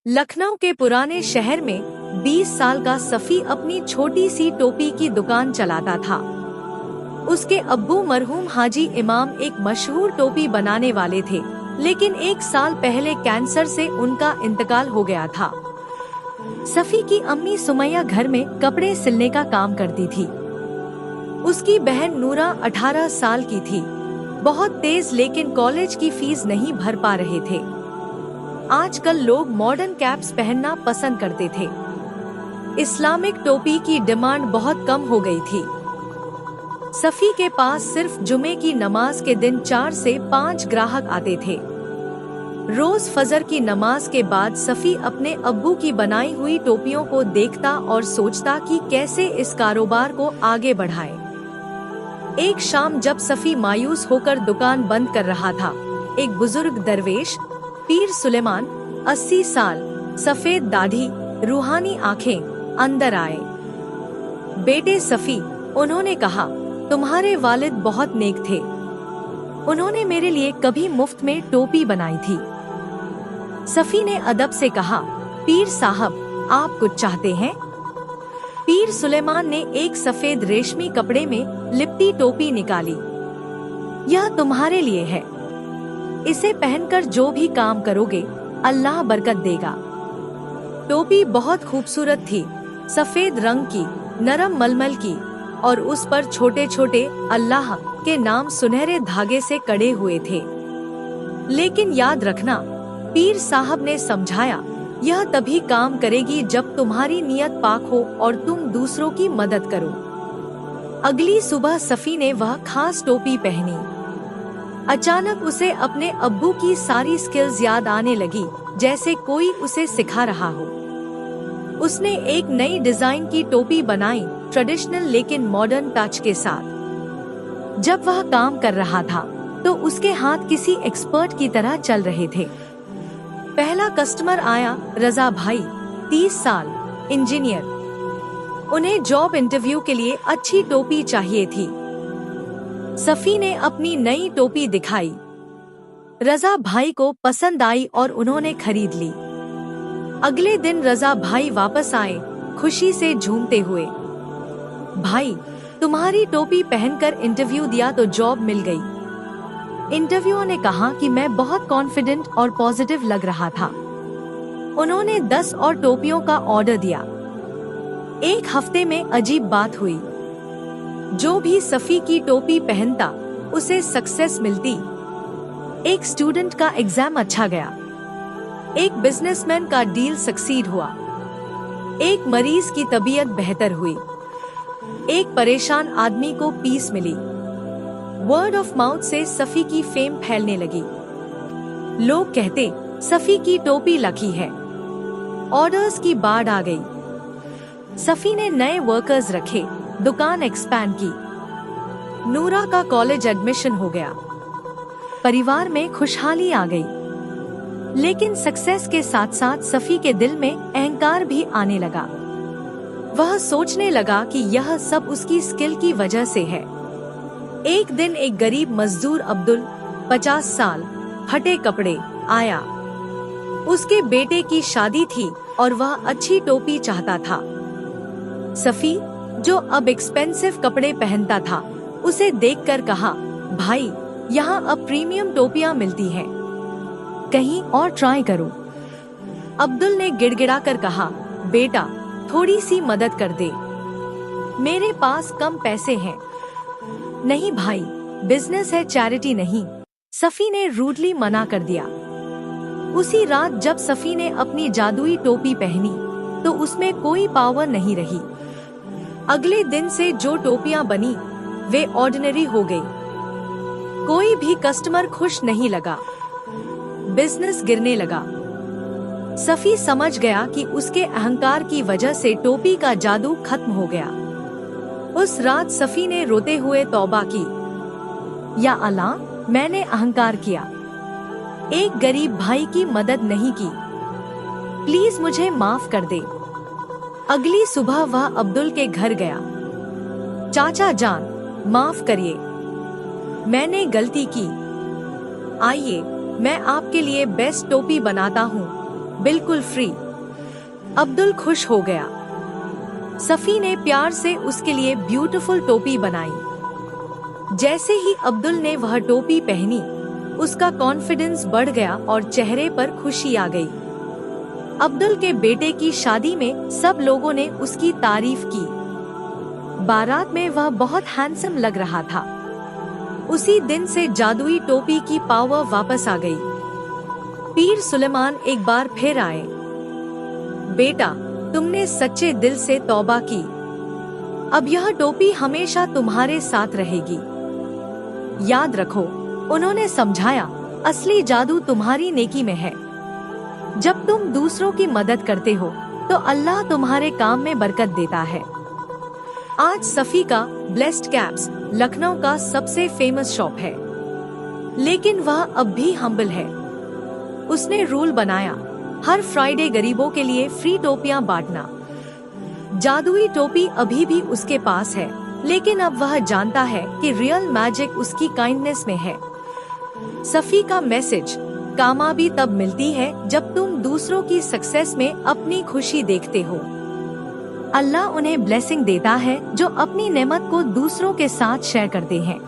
लखनऊ के पुराने शहर में 20 साल का सफ़ी अपनी छोटी सी टोपी की दुकान चलाता था। उसके अब्बू मरहूम हाजी इमाम एक मशहूर टोपी बनाने वाले थे, लेकिन 1 साल पहले कैंसर से उनका इंतकाल हो गया था। सफ़ी की अम्मी सुमैया घर में कपड़े सिलने का काम करती थी। उसकी बहन नूरा 18 साल की थी, बहुत तेज, लेकिन कॉलेज की फीस नहीं भर पा रहे थे। आजकल लोग मॉडर्न कैप्स पहनना पसंद करते थे। इस्लामिक टोपी की डिमांड बहुत कम हो गई थी। सफ़ी के पास सिर्फ जुमे की नमाज के दिन 4 से 5 ग्राहक आते थे। रोज फजर की नमाज के बाद सफ़ी अपने अब्बू की बनाई हुई टोपियों को देखता और सोचता कि कैसे इस कारोबार को आगे बढ़ाए। एक शाम जब सफ़ी मायूस होकर दुकान बंद कर रहा था, एक बुजुर्ग दरवेश पीर सुलेमान 80 साल, सफेद दाढ़ी, रूहानी आंखें अंदर आए। बेटे सफ़ी, उन्होंने कहा, तुम्हारे वालिद बहुत नेक थे। उन्होंने मेरे लिए कभी मुफ्त में टोपी बनाई थी। सफ़ी ने अदब से कहा, पीर साहब, आप कुछ चाहते हैं? पीर सुलेमान ने एक सफेद रेशमी कपड़े में लिपटी टोपी निकाली। यह तुम्हारे लिए है। इसे पहनकर जो भी काम करोगे, अल्लाह बरकत देगा। टोपी बहुत खूबसूरत थी, सफेद रंग की, नरम मलमल की, और उस पर छोटे छोटे अल्लाह के नाम सुनहरे धागे से कड़े हुए थे। लेकिन याद रखना, पीर साहब ने समझाया, यह तभी काम करेगी जब तुम्हारी नियत पाक हो और तुम दूसरों की मदद करो। अगली सुबह सफ़ी ने वह खास टोपी पहनी। अचानक उसे अपने अब्बू की सारी स्किल्स याद आने लगी, जैसे कोई उसे सिखा रहा हो। उसने एक नई डिजाइन की टोपी बनाई, ट्रेडिशनल लेकिन मॉडर्न टच के साथ। जब वह काम कर रहा था, तो उसके हाथ किसी एक्सपर्ट की तरह चल रहे थे। पहला कस्टमर आया, रजा भाई, 30 साल, इंजीनियर। उन्हें जॉब इंटरव्यू के लिए अच्छी टोपी चाहिए थी। सफ़ी ने अपनी नई टोपी दिखाई। रजा भाई को पसंद आई और उन्होंने खरीद ली। अगले दिन रजा भाई वापस आए, खुशी से झूमते हुए। भाई, तुम्हारी टोपी पहनकर इंटरव्यू दिया तो जॉब मिल गई। इंटरव्यूअर ने कहा कि मैं बहुत कॉन्फिडेंट और पॉजिटिव लग रहा था। उन्होंने 10 और टोपियों का ऑर्डर दिया। 1 हफ्ते में अजीब बात हुई। जो भी सफ़ी की टोपी पहनता, उसे सक्सेस मिलती। एक स्टूडेंट का एग्जाम अच्छा गया, एक बिजनेसमैन का डील सक्सीड हुआ, एक मरीज की तबीयत बेहतर हुई, एक परेशान आदमी को पीस मिली। वर्ड ऑफ माउथ से सफ़ी की फेम फैलने लगी। लोग कहते, सफ़ी की टोपी लकी है। ऑर्डर्स की बाढ़ आ गई। सफ़ी ने नए वर्कर्स रखे, दुकान एक्सपैंड की। नूरा का कॉलेज एडमिशन हो गया। परिवार में खुशहाली आ गई। लेकिन सक्सेस के साथ साथ सफ़ी के दिल में अहंकार भी आने लगा। वह सोचने लगा कि यह सब उसकी स्किल की वजह से है। एक दिन एक गरीब मजदूर अब्दुल, 50 साल, फटे कपड़े, आया। उसके बेटे की शादी थी और वह अच्छी टोपी चाहता था। सफ़ी, जो अब एक्सपेंसिव कपड़े पहनता था, उसे देखकर कहा, भाई, यहाँ अब प्रीमियम टोपियाँ मिलती हैं, कहीं और ट्राई करो। अब्दुल ने गिड़गिड़ाकर कहा, बेटा, थोड़ी सी मदद कर दे, मेरे पास कम पैसे हैं। नहीं भाई, बिजनेस है, चैरिटी नहीं, सफ़ी ने रूडली मना कर दिया। उसी रात जब सफ़ी ने अपनी जादुई टोपी पहनी, तो उसमें कोई पावर नहीं रही। अगले दिन से जो टोपियां बनी, वे ऑर्डिनरी हो गई। कोई भी कस्टमर खुश नहीं लगा। बिजनेस गिरने लगा। सफ़ी समझ गया कि उसके अहंकार की वजह से टोपी का जादू खत्म हो गया। उस रात सफ़ी ने रोते हुए तौबा की, या अल्लाह, मैंने अहंकार किया, एक गरीब भाई की मदद नहीं की, प्लीज मुझे माफ कर दे। अगली सुबह वह अब्दुल के घर गया। चाचा जान, माफ करिए, मैंने गलती की। आइए, मैं आपके लिए बेस्ट टोपी बनाता हूँ। बिल्कुल फ्री। अब्दुल खुश हो गया। सफ़ी ने प्यार से उसके लिए ब्यूटीफुल टोपी बनाई। जैसे ही अब्दुल ने वह टोपी पहनी, उसका कॉन्फिडेंस बढ़ गया और चेहरे पर खुशी आ गई। अब्दुल के बेटे की शादी में सब लोगों ने उसकी तारीफ की। बारात में वह बहुत हैंडसम लग रहा था। उसी दिन से जादुई टोपी की पावर वापस आ गई। पीर सुलेमान एक बार फिर आए। बेटा, तुमने सच्चे दिल से तौबा की। अब यह टोपी हमेशा तुम्हारे साथ रहेगी। याद रखो, उन्होंने समझाया, असली जादू तुम्हारी नेकी में है। जब तुम दूसरों की मदद करते हो तो अल्लाह तुम्हारे काम में बरकत देता है। आज सफ़ी का ब्लेस्ड कैप्स लखनऊ का सबसे फेमस शॉप है, लेकिन वह अब भी हम्बल है। उसने रूल बनाया, हर फ्राइडे गरीबों के लिए फ्री टोपियां बांटना। जादुई टोपी अभी भी उसके पास है, लेकिन अब वह जानता है कि रियल मैजिक उसकी काइंडनेस में है। सफ़ी का मैसेज, कामयाबी तब मिलती है जब तुम दूसरों की सक्सेस में अपनी खुशी देखते हो। अल्लाह उन्हें ब्लेसिंग देता है जो अपनी नेमत को दूसरों के साथ शेयर करते हैं।